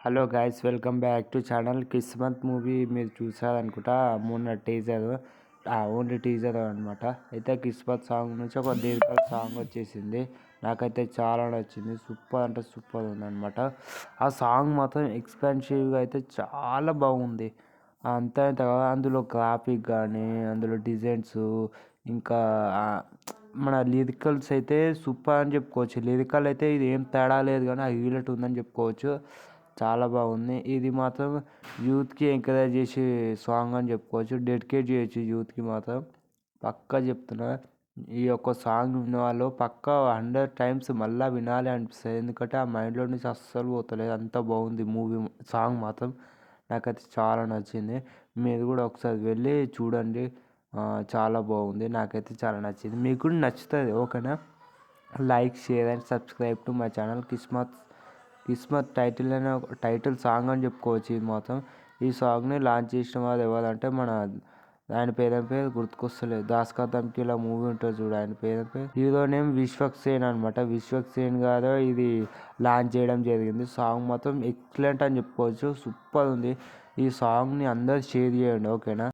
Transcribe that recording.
Hello guys, welcome back to channel. Kismat movie మీరు చూసారనుకుంటా. మొన్న టీజర్, ఓన్లీ టీజర్ అనమాట. అయితే కిస్మత్ సాంగ్ నుంచి ఒక దీర్ఘల్ సాంగ్ వచ్చేసింది. నాకైతే చాలా నచ్చింది. సూపర్ అంటే సూపర్ ఉందన్నమాట. ఆ సాంగ్ మాత్రం ఎక్స్పెన్సివ్గా అయితే చాలా బాగుంది. అంతా అందులో గ్రాఫిక్ కానీ, అందులో డిజైన్స్, ఇంకా మన లిరికల్స్ అయితే సూపర్ అని చెప్పుకోవచ్చు. లిరికల్ అయితే ఇది ఏం తేడా లేదు, కానీ హైలైట్ ఉందని చెప్పుకోవచ్చు. చాలా బాగుంది. ఇది మాత్రం యూత్కి ఎంకరేజ్ చేసే సాంగ్ అని చెప్పుకోవచ్చు. డెడికేట్ చేయొచ్చు యూత్కి మాత్రం. పక్కా చెప్తున్నా, ఈ యొక్క సాంగ్ విన్న వాళ్ళు పక్కా 100 టైమ్స్ మళ్ళీ వినాలి అనిపిస్తుంది. ఎందుకంటే ఆ మైండ్లో నుంచి అస్సలు పోతలేదు. అంత బాగుంది మూవీ సాంగ్ మాత్రం. నాకైతే చాలా నచ్చింది. మీరు కూడా ఒకసారి వెళ్ళి చూడండి. చాలా బాగుంది. నాకైతే చాలా నచ్చింది. మీకు కూడా నచ్చుతుంది. ఓకేనా? Like, share and subscribe to my channel. Kismat title song అని చెప్పుకోవచ్చు. ఇది మాత్రం ఈ సాంగ్ని లాంచ్ చేసిన వారు ఎవరంటే ఆయన పేరు గుర్తుకొస్తలేదు. దాస్కా ధమ్కీలా మూవీ ఉంటుంది చూడు, ఆయన పేరు హీరో నేమ్ విశ్వక్ సేన్ అనమాట. విశ్వక్ సేన్ గారు ఇది లాంచ్ చేయడం జరిగింది. సాంగ్ మాత్రం ఎక్సలెంట్ అని చెప్పుకోవచ్చు. సూపర్ ఉంది. ఈ సాంగ్ని అందరు షేర్ చేయండి. ఓకేనా?